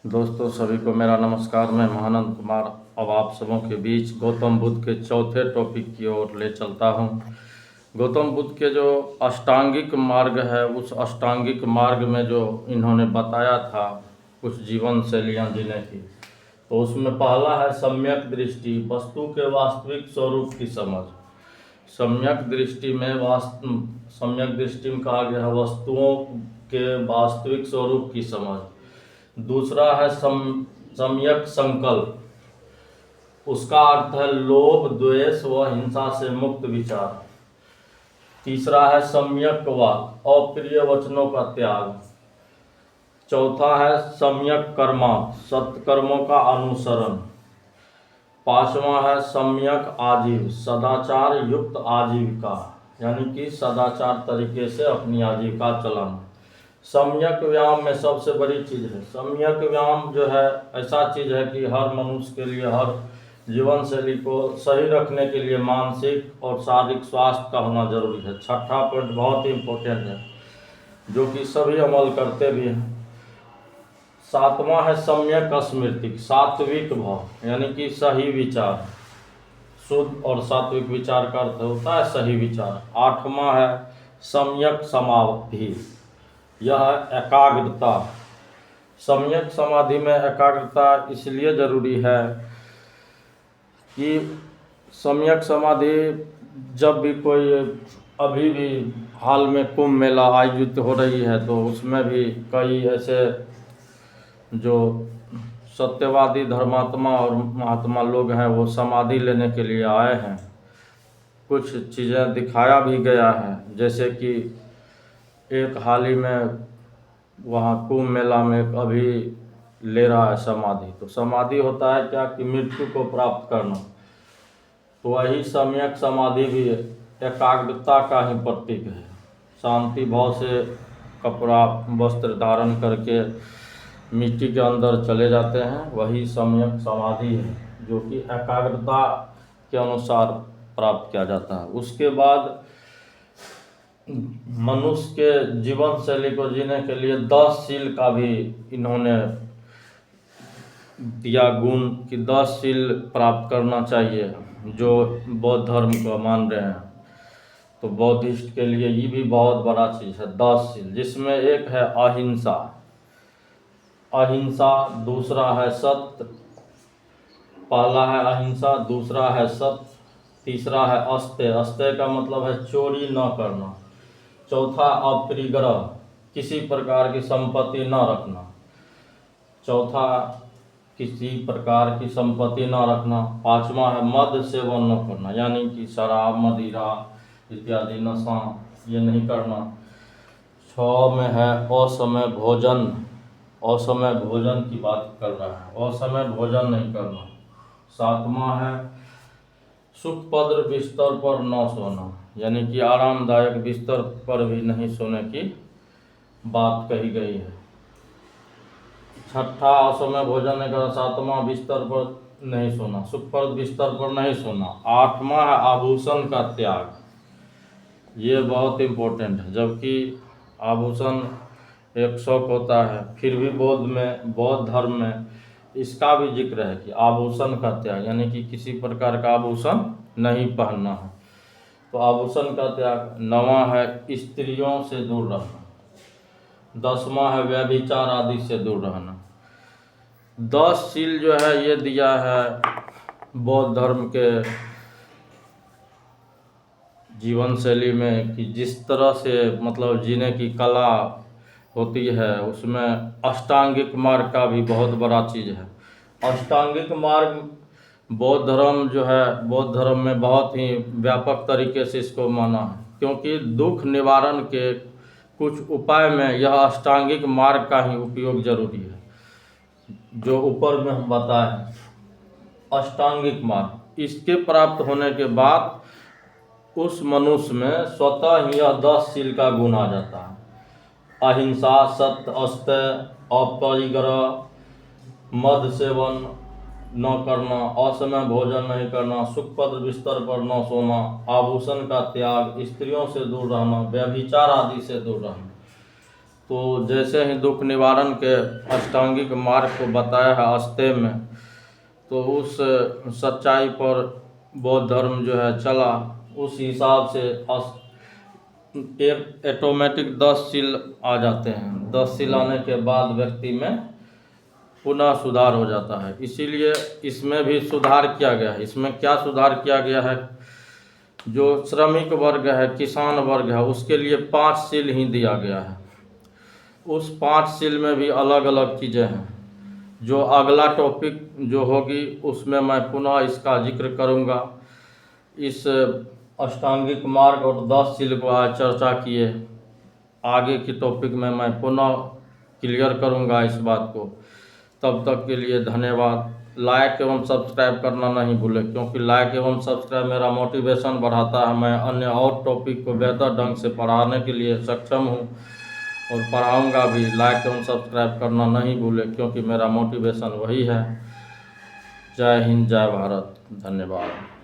दोस्तों सभी को मेरा नमस्कार। मैं महानंद कुमार अब आप सबों के बीच गौतम बुद्ध के चौथे टॉपिक की ओर ले चलता हूं। गौतम बुद्ध के जो अष्टांगिक मार्ग है, उस अष्टांगिक मार्ग में जो इन्होंने बताया था कुछ जीवन शैलियाँ जीने की, तो उसमें पहला है सम्यक दृष्टि, वस्तु के वास्तविक स्वरूप की समझ। सम्यक दृष्टि में सम्यक दृष्टि में कहा गया है वस्तुओं के वास्तविक स्वरूप की समझ। दूसरा है सम्यक संकल्प, उसका अर्थ है लोभ, द्वेष व हिंसा से मुक्त विचार। तीसरा है सम्यक वाक, अप्रिय वचनों का त्याग। चौथा है सम्यक कर्मा, सत्कर्मों का अनुसरण। पांचवा है सम्यक आजीव, सदाचार युक्त आजीविका, यानी कि सदाचार तरीके से अपनी आजीविका चलाना। सम्यक व्यायाम में सबसे बड़ी चीज़ है, सम्यक व्यायाम जो है ऐसा चीज़ है कि हर मनुष्य के लिए, हर जीवन शैली को सही रखने के लिए मानसिक और शारीरिक स्वास्थ्य का होना जरूरी है। छठा पॉइंट बहुत ही इम्पोर्टेंट है, जो कि सभी अमल करते भी हैं। सातवां है सम्यक स्मृति, सात्विक भाव, यानी कि सही विचार। शुद्ध और सात्विक विचार का अर्थ होता है सही विचार। आठवां है सम्यक समाधि, यह एकाग्रता। सम्यक समाधि में एकाग्रता इसलिए जरूरी है कि सम्यक समाधि जब भी कोई, अभी भी हाल में कुंभ मेला आयोजित हो रही है, तो उसमें भी कई ऐसे जो सत्यवादी धर्मात्मा और महात्मा लोग हैं वो समाधि लेने के लिए आए हैं। कुछ चीज़ें दिखाया भी गया है, जैसे कि एक हाल ही में वहाँ कुंभ मेला में अभी ले रहा है समाधि। तो समाधि होता है क्या कि मृत्यु को प्राप्त करना, तो वही सम्यक समाधि भी एकाग्रता का ही प्रतीक है। शांति भाव से कपड़ा वस्त्र धारण करके मिट्टी के अंदर चले जाते हैं, वही सम्यक समाधि है, जो कि एकाग्रता के अनुसार प्राप्त किया जाता है। उसके बाद मनुष्य के जीवन शैली को जीने के लिए 10 शील का भी इन्होंने दिया गुण कि 10 शील प्राप्त करना चाहिए, जो बौद्ध धर्म को मान रहे हैं। तो बौद्धिस्ट के लिए ये भी बहुत बड़ा चीज़ है 10 शील, जिसमें एक है अहिंसा। अहिंसा, दूसरा है सत्य, पहला है अहिंसा, दूसरा है सत्य, तीसरा है अस्तेय, अस्तेय का मतलब है चोरी न करना। चौथा अपरिग्रह, किसी प्रकार की संपत्ति न रखना। चौथा किसी प्रकार की संपत्ति न रखना। पांचवा है मद सेवन न करना, यानी कि शराब, मदिरा इत्यादि नशा ये नहीं करना। 6 में है असमय भोजन, असमय भोजन की बात कर रहा है, असमय भोजन नहीं करना। 7वां है सुखपद्र बिस्तर पर न सोना, यानी कि आरामदायक बिस्तर पर भी नहीं सोने की बात कही गई है। 6ठा असमय भोजन नहीं करना। 7वां बिस्तर पर नहीं सोना, सुखपद्र बिस्तर पर नहीं सोना। 8वां है आभूषण का त्याग, ये बहुत इम्पोर्टेंट है, जबकि आभूषण एक शौक होता है, फिर भी बौद्ध धर्म में इसका भी जिक्र है कि आभूषण का त्याग, यानी कि किसी प्रकार का आभूषण नहीं पहनना है, तो आभूषण का त्याग। 9वां है स्त्रियों से दूर रहना। 10वां है व्यभिचार आदि से दूर रहना। 10 शील जो है ये दिया है बौद्ध धर्म के जीवन शैली में, कि जिस तरह से मतलब जीने की कला होती है, उसमें अष्टांगिक मार्ग का भी बहुत बड़ा चीज़ है। अष्टांगिक मार्ग बौद्ध धर्म जो है, बौद्ध धर्म में बहुत ही व्यापक तरीके से इसको माना है, क्योंकि दुख निवारण के कुछ उपाय में यह अष्टांगिक मार्ग का ही उपयोग जरूरी है। जो ऊपर में हम बताए अष्टांगिक मार्ग, इसके प्राप्त होने के बाद उस मनुष्य में स्वतः ही यह 10 शील का गुण आ जाता है। अहिंसा, सत्य, अस्तेय, अपरिग्रह, मद सेवन न करना, असमय भोजन नहीं करना, सुखपद्र बिस्तर पर न सोना, आभूषण का त्याग, स्त्रियों से दूर रहना, व्यभिचार आदि से दूर रहना। तो जैसे ही दुख निवारण के अष्टांगिक मार्ग को बताया है अस्ते में, तो उस सच्चाई पर बौद्ध धर्म जो है चला। उस हिसाब से एक ऑटोमेटिक 10 सील आ जाते हैं। 10 सील आने के बाद व्यक्ति में पुनः सुधार हो जाता है। इसीलिए इसमें भी सुधार किया गया है। इसमें क्या सुधार किया गया है? जो श्रमिक वर्ग है, किसान वर्ग है, उसके लिए 5 सील ही दिया गया है। उस 5 सील में भी अलग अलग चीज़ें हैं। जो अगला टॉपिक जो होगी उसमें मैं पुनः इसका जिक्र करूँगा। इस अष्टांगिक मार्ग और 10 सील को आज चर्चा किए, आगे की टॉपिक में मैं पुनः क्लियर करूँगा इस बात को। तब तक के लिए धन्यवाद। लाइक एवं सब्सक्राइब करना नहीं भूलें, क्योंकि लाइक एवं सब्सक्राइब मेरा मोटिवेशन बढ़ाता है। मैं अन्य और टॉपिक को बेहतर ढंग से पढ़ाने के लिए सक्षम हूँ और पढ़ाऊँगा भी। लाइक एवं सब्सक्राइब करना नहीं भूलें, क्योंकि मेरा मोटिवेशन वही है। जय हिंद, जय भारत, धन्यवाद।